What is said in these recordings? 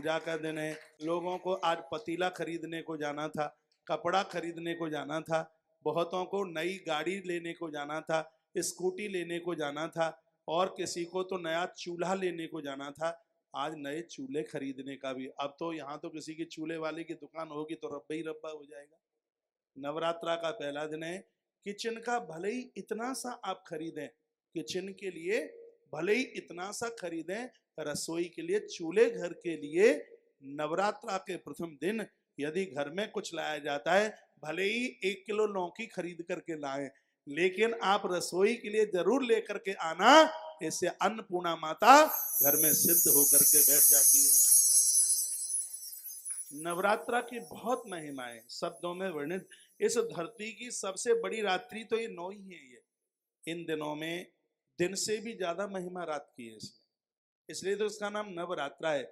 पूजा का दिन है, लोगों को आज पतीला खरीदने को जाना था, कपड़ा खरीदने को जाना था, बहुतों को नई गाड़ी लेने को जाना था, स्कूटी लेने को जाना था, और किसी को तो नया चूल्हा लेने को जाना था। आज नए चूल्हे खरीदने का भी, अब तो यहाँ तो किसी की चूल्हे वाले की दुकान होगी तो रब्बा ही रब्बा हो जाएगा। नवरात्रा का पहला दिन है, किचन का भले ही इतना सा आप खरीदें, किचन के लिए भले ही इतना सा खरीदें, रसोई के लिए, चूल्हे घर के लिए नवरात्रा के प्रथम दिन यदि घर में कुछ लाया जाता है, भले ही 1 किलो लौकी खरीद करके लाएं, लेकिन आप रसोई के लिए जरूर लेकर के आना, इससे अन्नपूर्णा माता घर में सिद्ध होकर के बैठ जाती है। नवरात्रा की बहुत महिमा है, शब्दों में वर्णित। इस धरती की सबसे बड़ी रात्रि तो ये 9 ही है। ये इन दिनों में दिन से भी ज्यादा महिमा रात की है, इसलिए तो इसका नाम नवरात्रा है।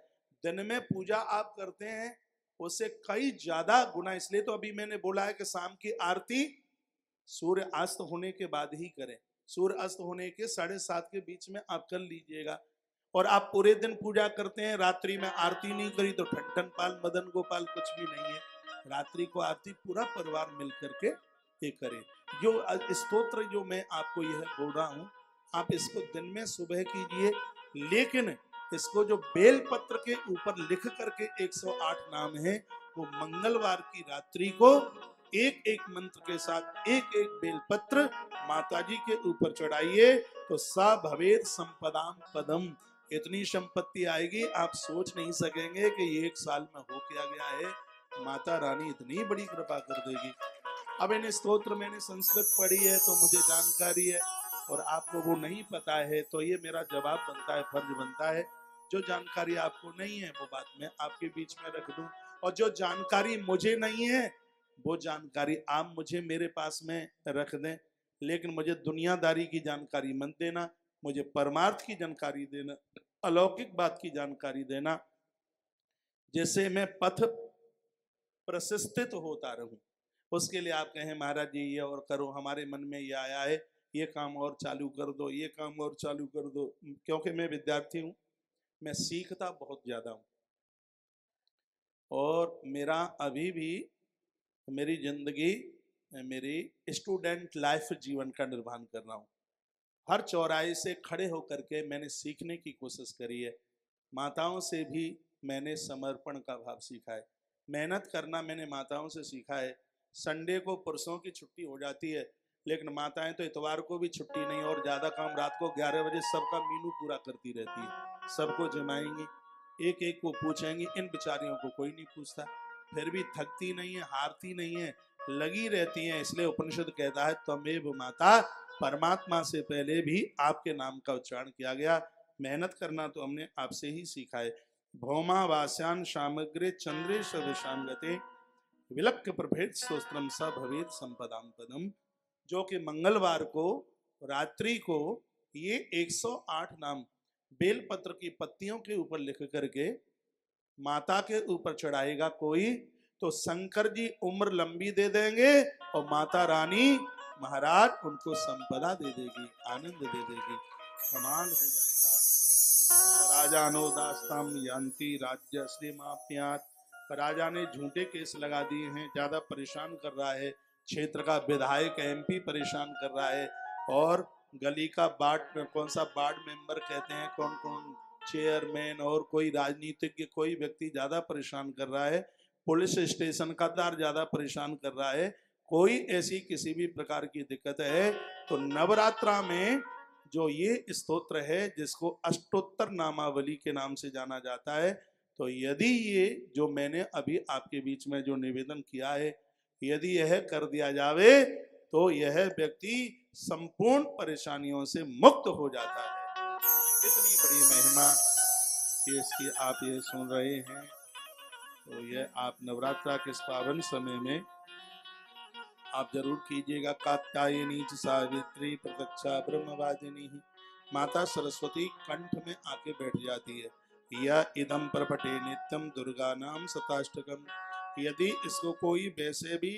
दिन में पूजा आप करते हैं उससे कई ज्यादा गुना, इसलिए तो अभी मैंने बोला है कि शाम की आरती सूर्य अस्त होने के बाद ही करें। सूर्य अस्त होने के 7:30 के बीच में आप कर लीजिएगा। और आप पूरे दिन पूजा करते हैं, रात्रि में आरती नहीं करी तो ठन पाल मदन गोपाल कुछ भी नहीं है। रात्रि को आरती पूरा परिवार मिल करके ये करे। जो स्तोत्र जो मैं आपको यह बोल रहा हूँ, आप इसको दिन में सुबह कीजिए, लेकिन इसको जो बेल पत्र के ऊपर लिख करके 108 नाम है, वो मंगलवार की रात्रि को एक एक मंत्र के साथ एक एक बेलपत्र माता जी के ऊपर चढ़ाइए, तो सा भवेद संपदाम पदम, इतनी संपत्ति आएगी आप सोच नहीं सकेंगे कि ये 1 साल में हो क्या गया है। माता रानी इतनी बड़ी कृपा कर देगी। अब इन स्तोत्र मैंने संस्कृत पढ़ी है तो मुझे जानकारी है, और आपको वो नहीं पता है तो ये मेरा जवाब बनता है, फर्ज बनता है। जो जानकारी आपको नहीं है वो बात मैं आपके बीच में रख दूं, और जो जानकारी मुझे नहीं है वो जानकारी आप मुझे मेरे पास में रख दें, लेकिन मुझे दुनियादारी की जानकारी मत देना, मुझे परमार्थ की जानकारी देना, अलौकिक बात की जानकारी देना, जैसे मैं पथ प्रशस्तित होता रहूं। उसके लिए आप कहें महाराज जी ये और करो, हमारे मन में ये आया है, ये काम और चालू कर दो, ये काम और चालू कर दो। क्योंकि मैं विद्यार्थी हूं, मैं सीखता बहुत ज्यादा हूं, और मेरा अभी भी मेरी जिंदगी, मेरी स्टूडेंट लाइफ जीवन का निर्वहन कर रहा हूँ। हर चौराहे से खड़े होकर के मैंने सीखने की कोशिश करी है। माताओं से भी मैंने समर्पण का भाव सीखा है, मेहनत करना मैंने माताओं से सीखा है। संडे को पुरुषों की छुट्टी हो जाती है, लेकिन माताएं तो इतवार को भी छुट्टी नहीं, और ज्यादा काम रात को 11 बजे सबका मीनू पूरा करती रहती है। सबको जमाएंगी, एक एक को पूछेंगी, इन बेचारियों को कोई नहीं पूछता, फिर भी थकती नहीं है, हारती नहीं है, लगी रहती हैं। इसलिए उपनिषद कहता है त्वमेव माता, परमात्मा से पहले भी आपके नाम का उच्चारण किया गया। मेहनत करना तो हमने आपसे ही सीखा है। भौमा वास्यान सामग्रे चंद्रे सविशांगते विलक्क प्रभेद स्तोत्रम स भवेद संपदाम पदम। जो कि मंगलवार को रात्रि को ये 108 नाम बेलपत्र की पत्तियों के ऊपर लिख करके माता के ऊपर चढ़ाएगा कोई, तो शंकर जी उम्र लंबी दे देंगे, और माता रानी महाराज उनको संपदा दे देगी, आनंद दे देगी, कमाल हो जाएगा। राजा नो दास्ताम यांति राज्य श्रीमाप्यात। राजा ने झूठे केस लगा दिए हैं, ज्यादा परेशान कर रहा है, क्षेत्र का विधायक एमपी परेशान कर रहा है, और गली का वार्ड, कौन सा वार्ड मेंबर कहते हैं, कौन कौन चेयरमैन और कोई राजनीतिज्ञ, कोई व्यक्ति ज्यादा परेशान कर रहा है, पुलिस स्टेशन का दार ज्यादा परेशान कर रहा है, कोई ऐसी किसी भी प्रकार की दिक्कत है, तो नवरात्रा में जो ये स्तोत्र है जिसको अष्टोत्तर नामावली के नाम से जाना जाता है, तो यदि ये जो मैंने अभी आपके बीच में जो निवेदन किया है, यदि यह कर दिया जावे तो यह व्यक्ति संपूर्ण परेशानियों से मुक्त हो जाता है। इतनी बड़ी महिमा ये इसकी आप ये सुन रहे हैं, तो यह आप नवरात्रा के इस पावन समय में आप जरूर कीजिएगा। कात्यायनी च सावित्री प्रत्यक्षा ब्रह्मवादिनी, माता सरस्वती कंठ में आके बैठ जाती है। या इदम प्रपटे नित्यम दुर्गा नाम शताष्टकम। यदि इसको कोई वैसे भी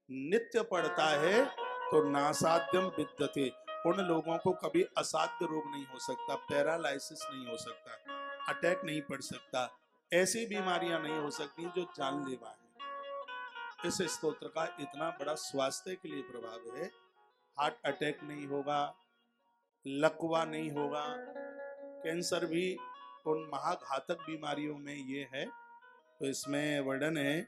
नित्य पढ़ता है तो नासाध्यम विद्यते, उन लोगों को कभी असाध्य रोग नहीं हो सकता, पैरालाइसिस नहीं हो सकता, अटैक नहीं पड़ सकता, ऐसी बीमारियां नहीं हो सकती जो जानलेवा है। इस स्तोत्र का इतना बड़ा स्वास्थ्य के लिए प्रभाव है। हार्ट अटैक नहीं होगा, लकवा नहीं होगा, कैंसर भी उन महाघातक बीमारियों में ये है। तो इसमें वर्णन है